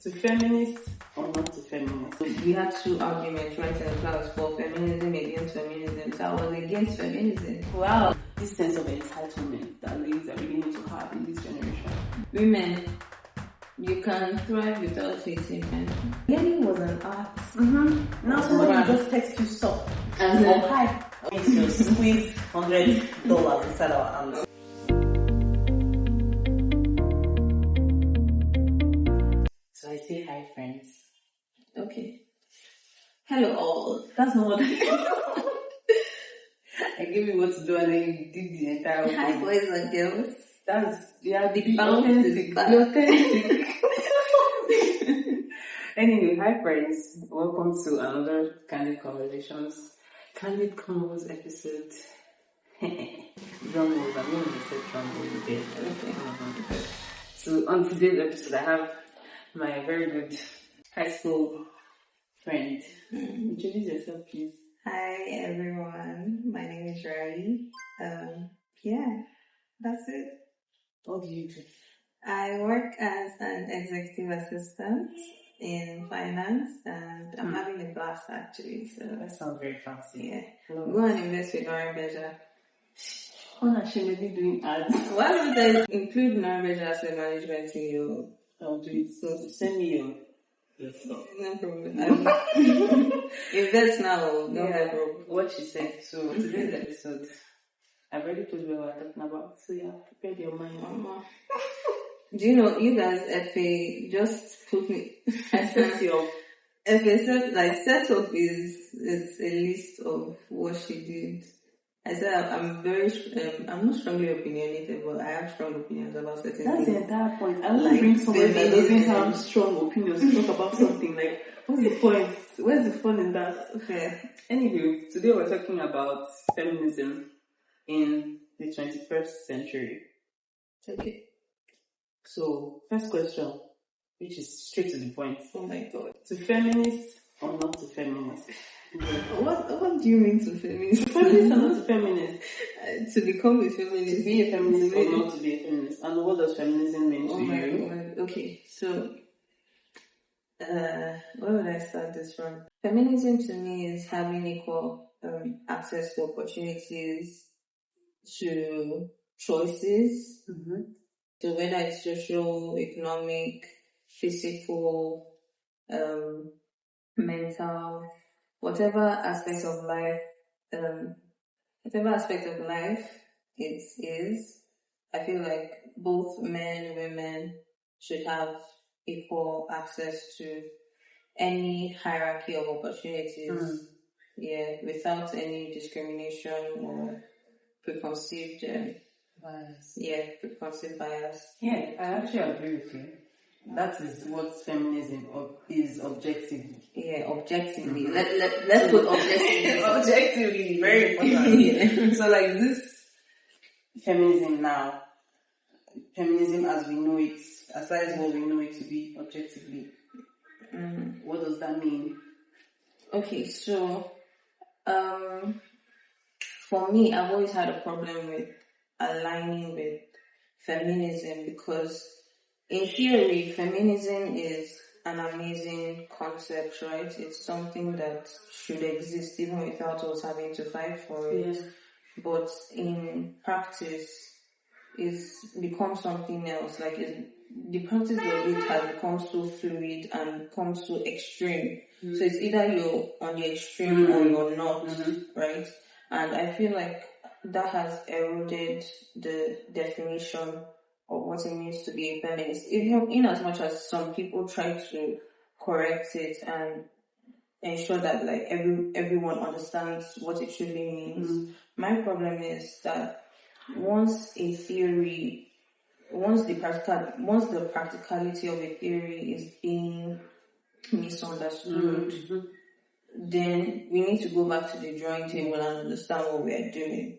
To feminists or not to feminists? We had two arguments right in the class for feminism against feminism. So I was against feminism. Wow, this sense of entitlement that ladies are beginning to have in this generation. Women, you can thrive without hating men. Yearning was an art. Now somebody just text you stop and or hi. We need to squeeze $100 inside our hands. So I say hi, friends. Okay. Hello all. That's not what I gave you what to do and then you did the entire thing. Hi boys and girls. That's the authentic. Anyway, hi friends. Welcome to another Candid Conversations. Candid Convos episode. Drum roll. I'm going to say drum roll again. Okay. So on today's episode, I have my very good high school friend. Introduce yourself, please. Hi everyone. My name is Rayi. Yeah, that's it. What do you do? I work as an executive assistant in finance, and I'm having a blast actually. So That sounds very fancy. yeah, go and invest with Norwegia. She may be doing ads. Why would I include Norwegia Asset Management in your? I'll do it. So send me your stuff. No problem. Invest now. No problem. What she said. So today's episode, I've already told you what we're talking about. So yeah, prepare your mind. Do you know, you guys, FA just put me. I set you up. FA setup is a list of what she did. I said I'm not strongly opinionated, but I have strong opinions about certain That's things. the entire point. I won't bring someone that doesn't have strong opinions to talk about something. Like, what's the point? Where's the fun in that? Okay. Anyway, today we're talking about feminism in the 21st century. Okay. So, first question, which is straight to the point. Oh my god. To feminists or not to feminists? What do you mean to feminists? To feminists or not to feminists? To become a feminist. To be a feminist or not to be a feminist? And what does feminism mean to you? My god. Okay, so where would I start this from? Feminism to me is having equal access to opportunities, to choices. So whether it's social, economic, physical, mental, whatever aspect of life it is, I feel like both men and women should have equal access to any hierarchy of opportunities. Yeah, without any discrimination or preconceived bias. Yeah, preconceived bias. Yeah, I actually agree with you. That is what feminism is objectively. Yeah, objectively. Let's put objectively. Objectively, very important. Yeah. So like this feminism now, feminism as we know it, as far as what we know it to be objectively, what does that mean? Okay, so for me, I've always had a problem with aligning with feminism because in theory, feminism is an amazing concept, right? It's something that should exist even without us having to fight for it. Yeah. But in practice, it's become something else. Like the practice of it has become so fluid and become so extreme. So it's either you're on the extreme or you're not, right? And I feel like that has eroded the definition of what it means to be a feminist. Even in as much as some people try to correct it and ensure that like everyone understands what it truly means. My problem is that once the practicality of a theory is being misunderstood, then we need to go back to the drawing table and understand what we are doing.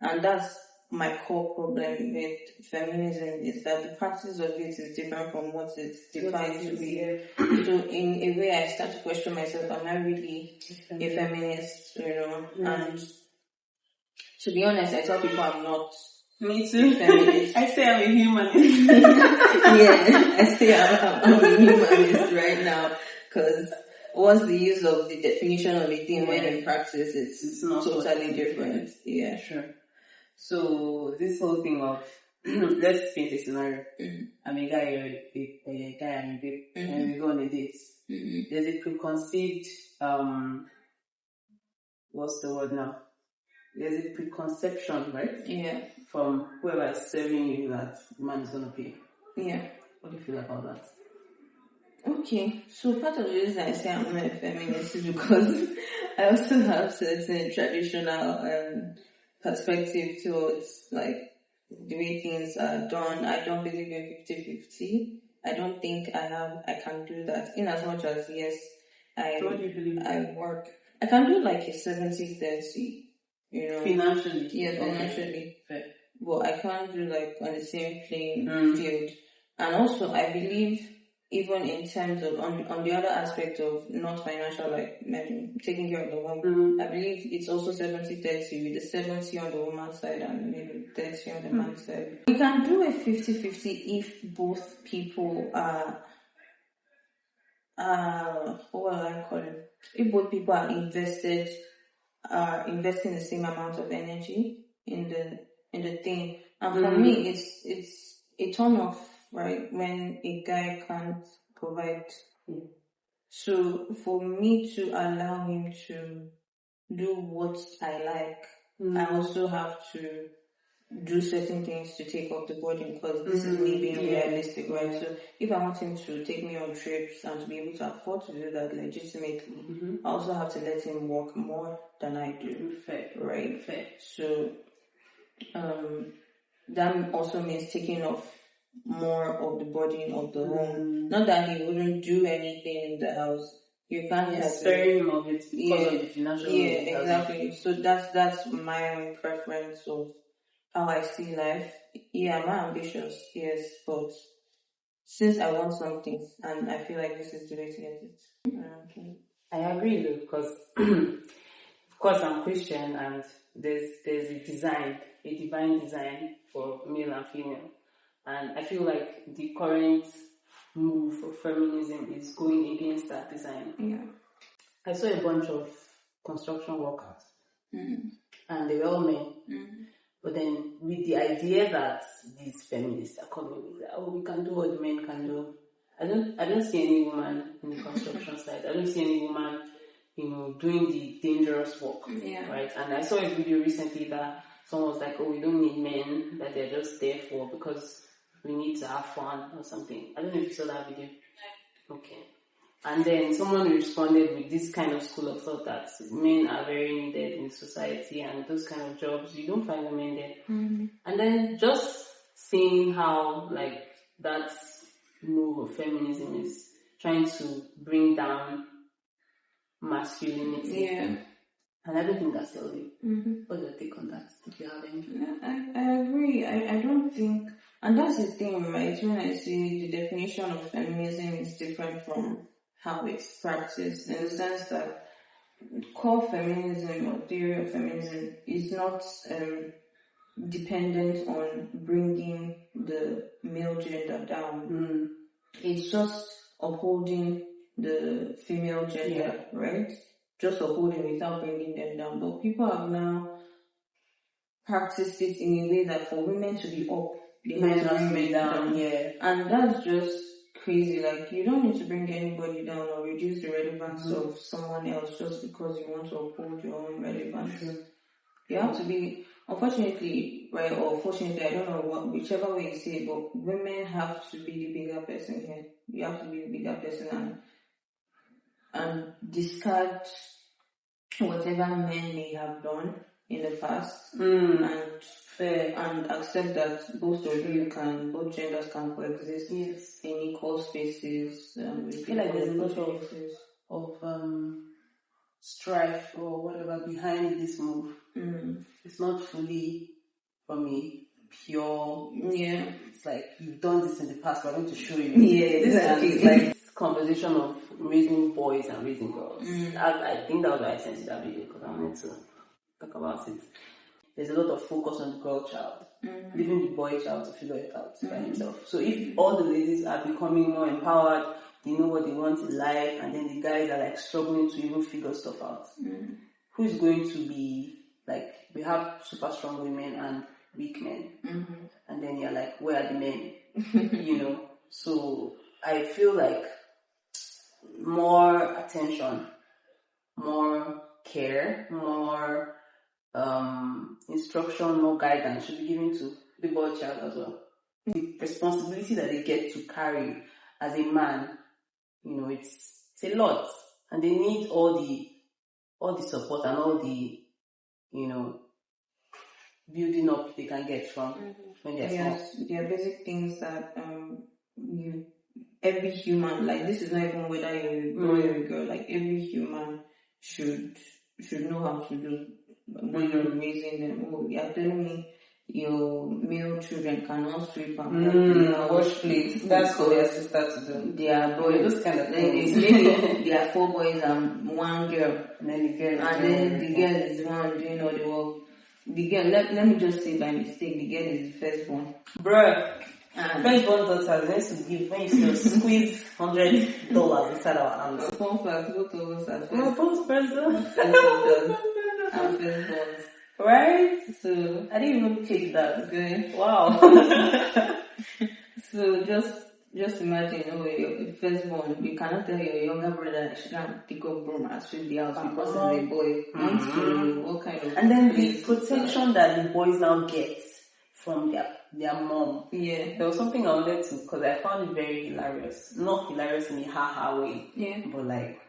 And that's my core problem with feminism, is that the practice of it is different from what it's defined to be. So in a way, I start to question myself, am I really a feminist, And to be honest, I tell people I'm not. Me too. feminist. I say I'm a humanist. Yeah, I say I'm a humanist right now, because what's the use of the definition of a thing when in practice it's not totally different. Yeah. Sure. So this whole thing of let's paint a scenario. I'm a guy, you're a guy, I'm a babe, and we go on a date. There's a preconceived what's the word now? There's a preconception, right? Yeah. From whoever is serving you that the man is gonna pay. Yeah. What do you feel about that? Okay, so part of the reason I say I'm not a feminist is because I also have certain traditional perspective towards like the way things are done. I don't believe in 50-50. I don't think I can do that. In as much as yes, What do you believe? I work. I can do like a 70-30, you know. Financially? Yeah, financially. Fair. But I can't do like on the same playing field. And also I believe even in terms of on the other aspect of not financial, like taking care of the woman, I believe it's also 70-30 with the 70 on the woman's side and maybe 30 on the man's side. We can do a 50-50 if both people are what will I call it? If both people are investing the same amount of energy in the thing. And for me, it's a turn off, right, when a guy can't provide. So for me to allow him to do what I like, I also have to do certain things to take off the burden, because this is me being realistic, right? So if I want him to take me on trips and to be able to afford to do that legitimately, I also have to let him work more than I do. Fair. Right? Fair. So that also means taking off more of the burden of the home. Not that he wouldn't do anything in the house. You can't have sparing him of it because of the financial. Yeah, exactly. So that's my own preference of how I see life. Yeah, I'm ambitious, yes, but since I want something and I feel like this is the way to get it. Okay. I agree though, because of course I'm Christian and there's a divine design for male and female. And I feel like the current move for feminism is going against that design. Yeah. I saw a bunch of construction workers and they were all men. But then with the idea that these feminists are coming with, we can do what the men can do. I don't see any woman in the construction side. I don't see any woman, doing the dangerous work. Yeah. Right? And I saw a video recently that someone was like, we don't need men, that they're just there for because we need to have fun or something. I don't know if you saw that video. Okay. And then someone responded with this kind of school of thought that men are very needed in society and those kind of jobs, you don't find women there. And then just seeing how like that move of feminism is trying to bring down masculinity. Yeah. And I don't think that's healthy. What's your take on that? If you have any? I agree. I don't think, and that's the thing, right? When I say the definition of feminism is different from how it's practiced, in the sense that core feminism or theory of feminism is not dependent on bringing the male gender down. It's just upholding the female gender, right? Just upholding without bringing them down. But people have now practiced it in a way that for women to be up, they have to bring men down. Yeah. And that's just crazy. Like, you don't need to bring anybody down or reduce the relevance of someone else just because you want to uphold your own relevance. You have to be, unfortunately, right, or fortunately, I don't know whichever way you say it, but women have to be the bigger person here. You have to be the bigger person and discard whatever men may have done in the past and accept that both genders can coexist in equal spaces. I feel like there's a lot of strife or whatever behind this move. It's not fully, for me, pure. Yeah. It's like, you've done this in the past, but I want to show you. Yeah, exactly. It's like this conversation of raising boys and raising girls. I think that was why I sent you that video, because I wanted to talk about it. There's a lot of focus on the girl child. leaving the boy child to figure it out by himself. So if all the ladies are becoming more empowered, they know what they want in life, and then the guys are like struggling to even figure stuff out, who is going to be like, we have super strong women and weak men, and then you're like, where are the men? You know? So I feel like more attention, more care, more instruction, more guidance should be given to the boy child as well. The responsibility that they get to carry as a man, you know, it's a lot, and they need all the support and all the, you know, building up they can get from when they're small. There are basic things that every human, like, this is not even whether you're a boy or a girl, like every human should know how to do when you're raising them. Oh, you're telling me your male children cannot sweep and wash plates. That's for their sister to do. They are boys, those kind of things. Maybe there are 4 boys and 1 girl, And then the girl is the one doing all the work. The girl, let me just say by mistake, the girl is the firstborn. Bruh. Firstborn daughter needs to give, when you squeeze $100 inside our hands. Fun fact, both of us are Both firstborn. and firstborns. Right? So I didn't even pick that. good. Wow. So just imagine, your firstborn, you cannot tell your younger brother that she can't pick up broom and sweep the house because he's a boy. What kind of... And then the protection that the boys now get from their mom. Yeah. There was something I wanted to, because I found it very hilarious. Not hilarious in a ha-ha way. Yeah. But like,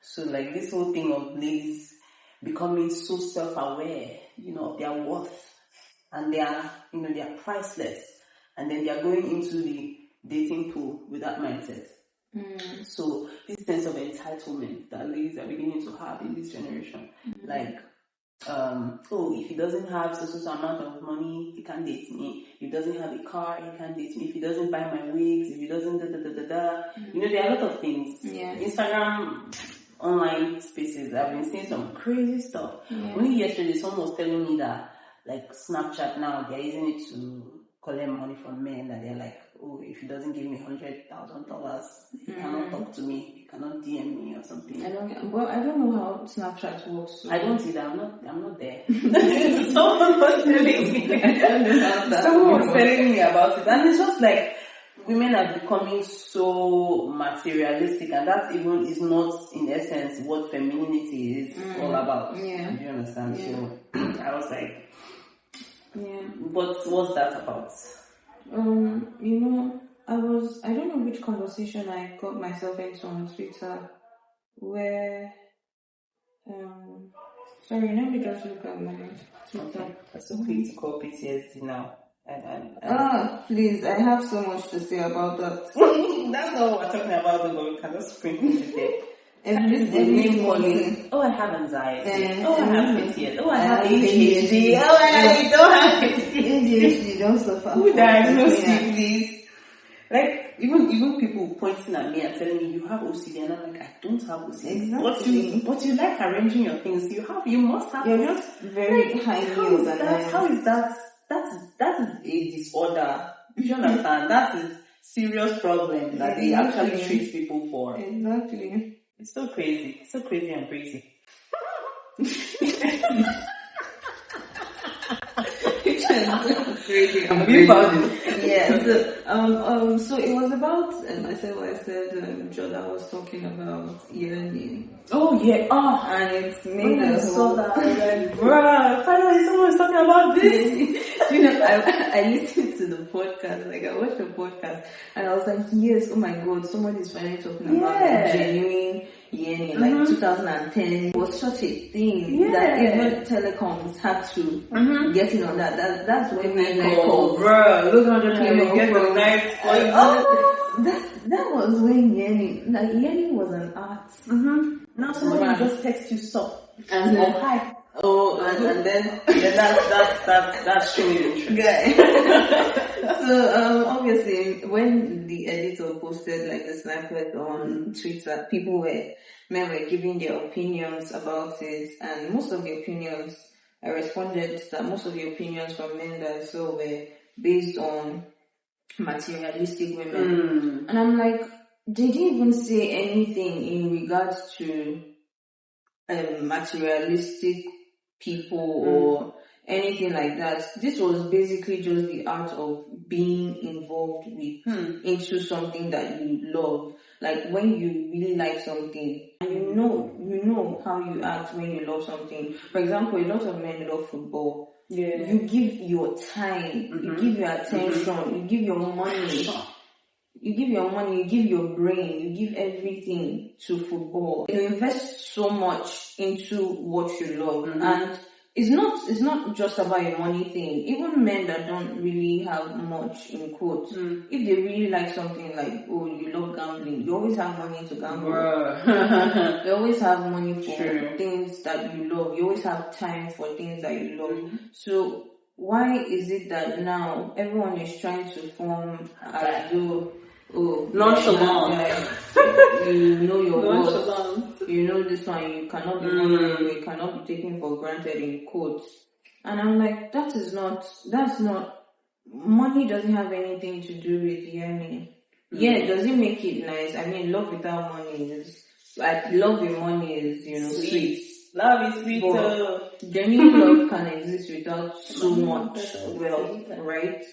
So like this whole thing of ladies becoming so self-aware, you know, of their worth, and they are, you know, they are priceless, and then they are going into the dating pool with that mindset. So this sense of entitlement that ladies are beginning to have in this generation, like, if he doesn't have so amount of money, he can't date me. If he doesn't have a car, he can't date me. If he doesn't buy my wigs, if he doesn't you know, there are a lot of things. Yeah. Instagram, online spaces, I've been seeing some crazy stuff. Only yesterday, someone was telling me that, like, Snapchat now, they're using it to collect money from men, and they're like, oh, if he doesn't give me $100,000, he cannot talk to me, he cannot DM me or something. I don't know how Snapchat works. So. I don't either. I'm not there. Someone was telling me. Someone was telling me about it, and it's just like, women are becoming so materialistic, and that even is not, in essence, what femininity is all about. Yeah. Do you understand? Yeah. So I was like, yeah. But what's that about? You know, I don't know which conversation I got myself into on Twitter, where, sorry, let me just look at my Twitter. Okay. That's so quick to call PTSD now. Please, I have so much to say about that. That's not what we're talking about, though, but we can just sprinkle it there. Everything. Oh, I have anxiety. I have PTSD. I have ADHD. I don't have ADHD, don't suffer. Who diagnosed you, please? Like, even people pointing at me and telling me, you have OCD, and I'm like, I don't have OCD. Exactly. But you like arranging your things. You must have. You're just very highly organized. How is that? That is a disorder. You understand? That is serious problem that they actually treat people for. Exactly. It's so crazy. So crazy and crazy. Crazy. Yeah. So it was about, I said Jordan was talking about yearning. Oh yeah. Oh, and it's made I saw that. Like, bruh, finally someone's talking about this. You know, I listened to the podcast, like I watched the podcast, and I was like, yes, oh my god, somebody's finally talking about the genuine yearning. Like 2010 was such a thing that even telecoms had to get in on that. That's when we called. Bruh, look how they get the knife. That was when yearning was an art. Now somebody just text you stop and hi. Oh, and then that's showing interest. So obviously, when the editor posted like the snippet on Twitter, men were giving their opinions about it, and most of the opinions I responded that most of the opinions from men that I saw were based on materialistic women. And I'm like, they didn't even say anything in regards to materialistic people or anything like that. This was basically just the art of being involved with into something that you love. Like when you really like something and you know how you act when you love something. For example, a lot of men love football. Yeah. You give your time, you give your attention, you give your money. You give your money, you give your brain, you give everything to football. You invest so much into what you love. And it's not just about a money thing. Even men that don't really have much in quotes, if they really like something like, oh, you love gambling, you always have money to gamble. You always have money for things that you love. You always have time for things that you love. So why is it that now everyone is trying to form as though, oh, nonchalant, you know your worth, you know this one, you cannot be you cannot be taken for granted in quotes. And I'm like, that's not, money doesn't have anything to do with yearning. Yeah, does it make it nice? I mean, love without money is, like, love with money is, sweet. Love is sweet. But genuine love can exist without so much wealth, right?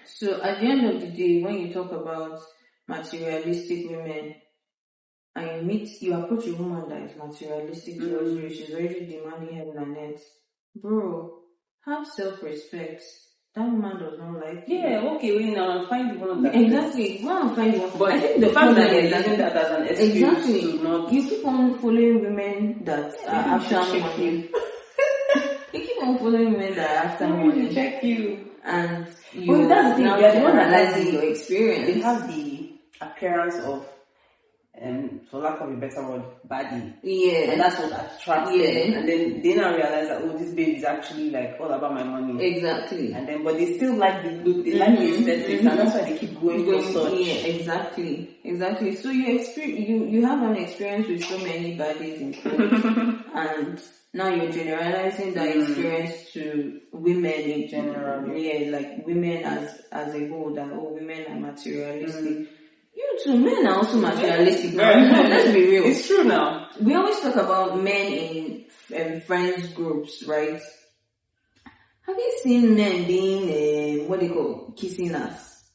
So at the end of the day, when you talk about materialistic women, and you approach a woman that is materialistic towards you, she's already demanding heaven and earth. Bro, have self-respect. That woman does not like you. Yeah, okay, we now find the one that exactly. Well, I'm finding one. But I think the fact that you're using that as an excuse exactly. to not... You keep on following women that are after money. You keep on following women that are after money. Check you. And but that's the thing, they're the one that analyzing your experience. They have the appearance of, for lack of a better word, baddie. Yeah. And that's what attracts them. And then they now realize that, oh, this babe is actually like all about my money. Exactly. And then, but they still like the look, they like the aesthetics, and that's why they keep going for such. Yeah, exactly. So you have an experience with so many baddies in quotes, and now you're generalizing that experience to women in general. Yeah, like women as a whole, that women are materialistic. You too, men are also materialistic. Let's be real. It's true now. We always talk about men in friends groups, right? Have you seen men being, kissing us?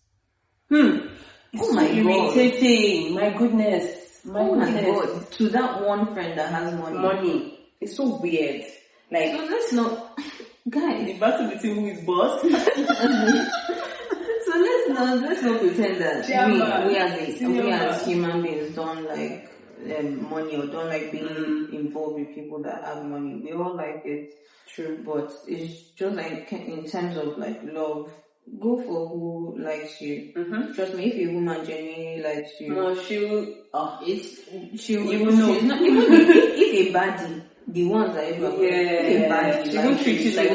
It's my irritating. My goodness. My God. To that one friend that has money. It's so weird. Like, so let's not, guys. The battle between who is boss. So let's not pretend that we as human beings don't like money or don't like being involved with people that have money. We all like it. True. But it's just like in terms of like love, go for who likes you. Trust me, if a woman genuinely likes you, no, if a baddie, the ones that she won't treat you like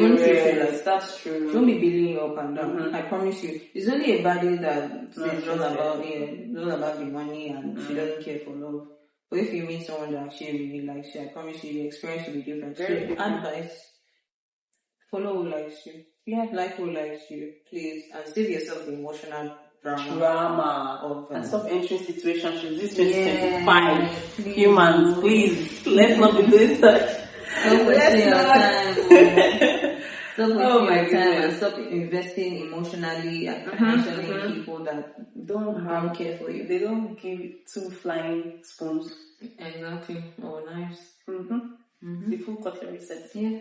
that's true. Don't be building you up and down. I promise you. It's only a baddie that says all about the money and she doesn't care for love. But if you meet someone that actually really likes you, I promise you the experience will be different. So advice, follow who likes you. Yeah, like who likes you, please, and save yourself the emotional drama of and stop entering situationships. This 2025 humans, please, let's not be doing such. Stop wasting your time. Stop wasting your time and stop investing emotionally and financially in people that don't care for you. They don't give two flying spoons. Exactly. Oh, nice. The full cutlery set. Yeah.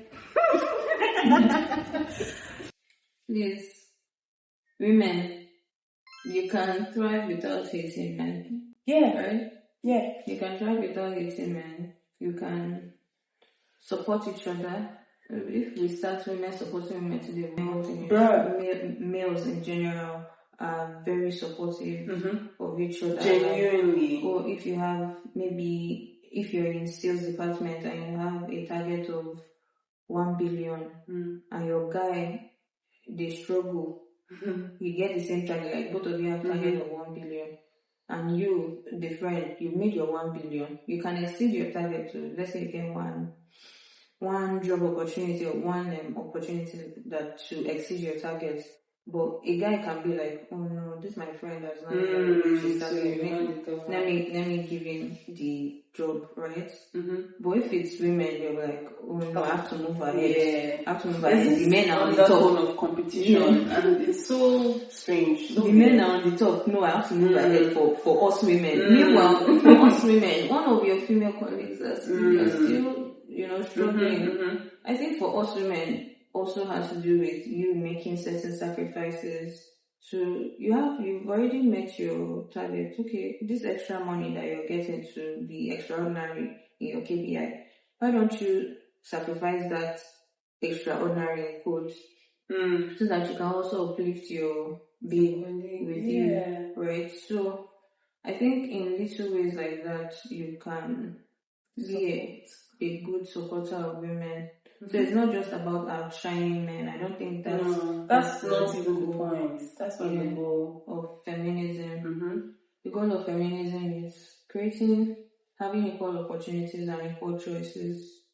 Please, women, you can thrive without hating men. Yeah. Right? Yeah. You can thrive without hating men. You can support each other. If we start women supporting women today, males in general are very supportive of each other. Genuinely. Or if you have, maybe, if you're in sales department and you have a target of 1 billion and your guy, they struggle, you get the same target, like both of you have target of 1 billion. And you, the friend, you made your 1 billion. You can exceed your target to, let's say you get 1 one job opportunity or one opportunity that to exceed your target. But a guy can be like, oh no, this my friend has not reached let me give him the job, right? But if it's women, you're like, oh no, I have to move ahead. I have to move ahead. The men are on the top of competition, and it's so strange. The men are on the top. No, I have to move ahead for us women. Meanwhile, for us women, one of your female colleagues are still, struggling. I think for us women, also has to do with you making certain sacrifices. So you've already met your target. Okay, this extra money that you're getting to be extraordinary in your KPI, why don't you sacrifice that extraordinary in quotes so that you can also uplift your babe with you, right? So I think in little ways like that, you can be a good supporter of women. So it's not just about outshining men. I don't think that's not even the point. That's not the goal of feminism. The goal of feminism is having equal opportunities and equal choices.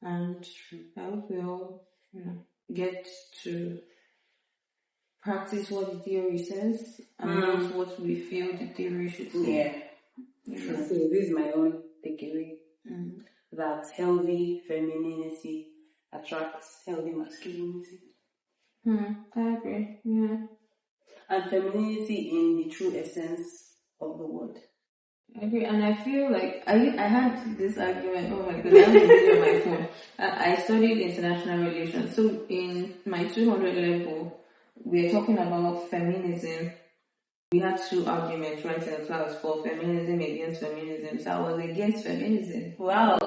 And I hope we all get to practice what the theory says and not what we feel the theory should say. So this is my own takeaway. That healthy femininity attracts healthy masculinity. I agree. Yeah. And femininity in the true essence of the word. I agree, and I feel like I had this argument. Oh my god, I have a video on my phone. I studied international relations, so in my 200 level, we are talking about feminism. We had two arguments right in the class for feminism against feminism. So I was against feminism. Wow.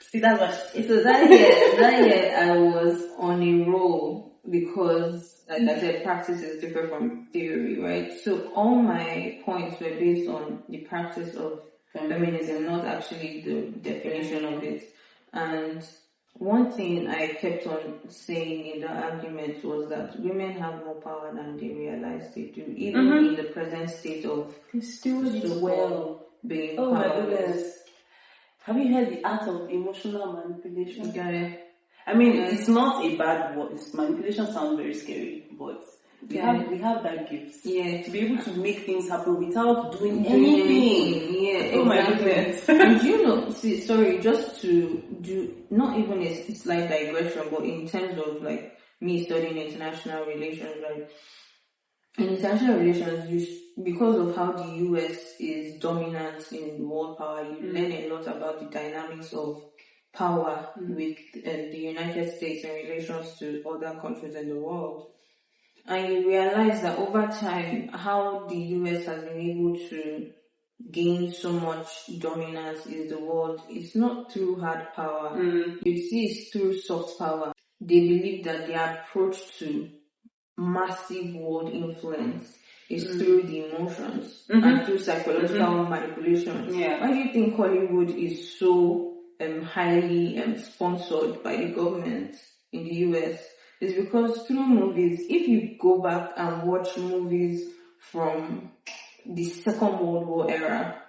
See, that's what. So that year I was on a roll because, like I said, practice is different from theory, right? So all my points were based on the practice of feminism, not actually the definition of it. And one thing I kept on saying in the argument was that women have more power than they realize they do, even in the present state of being powerless. My goodness. Have you heard the art of emotional manipulation? Yeah. I mean, it's not a bad word. Manipulation sounds very scary, but we have that gift. Yeah. To be able to make things happen without doing anything. Yeah. Oh my goodness. And you know, just to do, not even a slight digression, but in terms of like me studying international relations, right? In international relations, because of how the US is dominant in world power, you learn a lot about the dynamics of power with the United States in relations to other countries in the world. And you realize that over time, how the US has been able to gain so much dominance in the world, it's not through hard power. You see, it's through soft power. They believe that their approach to massive world influence is through the emotions and through psychological manipulation. Yeah. Why do you think Hollywood is so highly sponsored by the government in the US? It's because through movies, if you go back and watch movies from the Second World War era,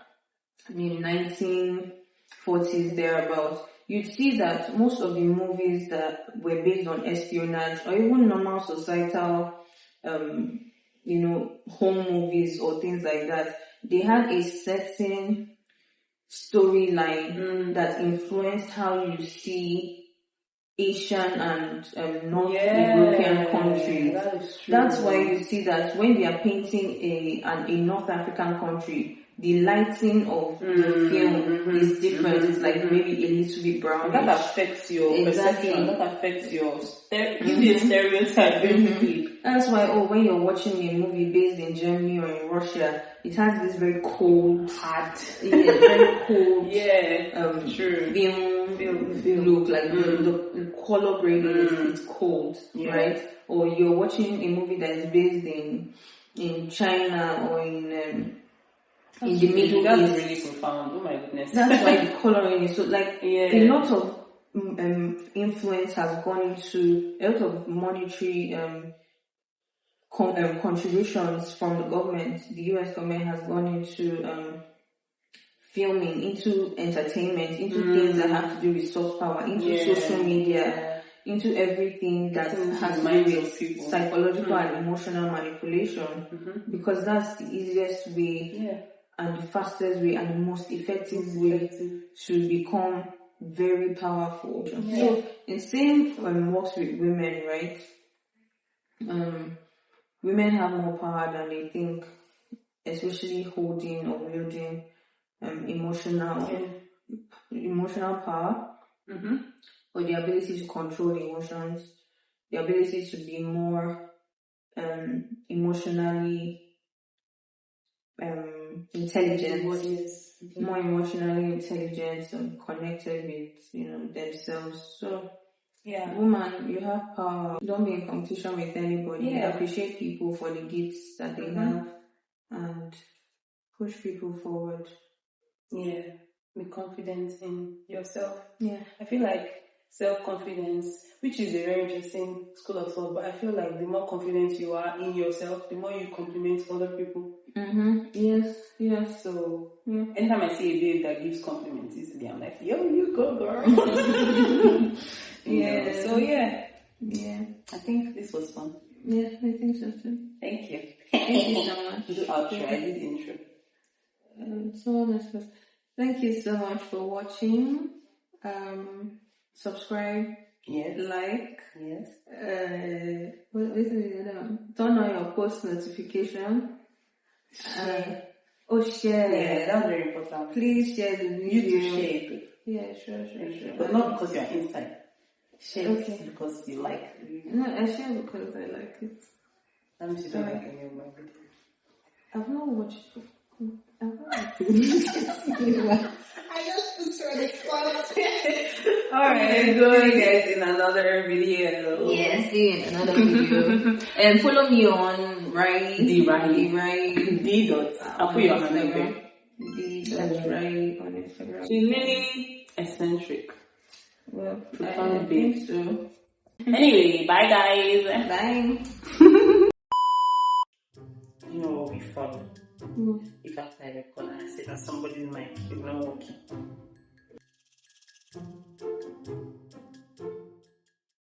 I mean 1940s thereabouts, you'd see that most of the movies that were based on espionage or even normal societal, home movies or things like that, they had a certain storyline that influenced how you see Asian and North European countries. That's why you see that when they are painting a North African country, the lighting of the film is different. It's like maybe a little bit brown. That affects your perception. That affects your gives you a stereotype, basically. That's why when you're watching a movie based in Germany or in Russia, it has this very cold, hard, very cold, film look. Like the color grading is cold, right? Or you're watching a movie that is based in China or in the Middle East. That's really profound. Oh my goodness. That's why the coloring is so a lot of influence has gone into a lot of monetary contributions from the government. The US government has gone into filming, into entertainment, into things that have to do with soft power, into social media, into everything that has to do with psychological and emotional manipulation, because that's the easiest way and the fastest way and the most effective way to become very powerful. So in same works with women, right? Women have more power than they think, especially holding or wielding emotional power, or the ability to control emotions, the ability to be more emotionally intelligent, more emotionally intelligent and connected with themselves. So woman, you have power. Don't be in competition with anybody. Appreciate people for the gifts that they have and push people forward. Be confident in yourself. I feel like self-confidence, which is a very interesting school of thought, but I feel like the more confident you are in yourself, the more you compliment other people. Yes. So anytime I see a babe that gives compliments easily, I'm like, yo, you go, girl. I think this was fun. I think so too. Thank you. Thank you so much. Do outro. I did intro. So nice. Thank you so much for watching. Subscribe. Like. What is the other one? Turn on your post notification. Share. Yeah, that's very important. Please share the video. You do share. Yeah, sure. But not because you're inside. Share because you like it. No, I share because I like it. That means you don't like any of my videos. I've not watched it. I just put on the spot. Alright, going guys in another video. Yeah, see you in another video. And follow me on Rayi. Rayi. D dot. I'll put you on Instagram. D.Rayi on Instagram. She's really eccentric. Well, I think so. Anyway, bye guys. Bye. You know what will be fun? If after I record and I say that somebody's mic is not working.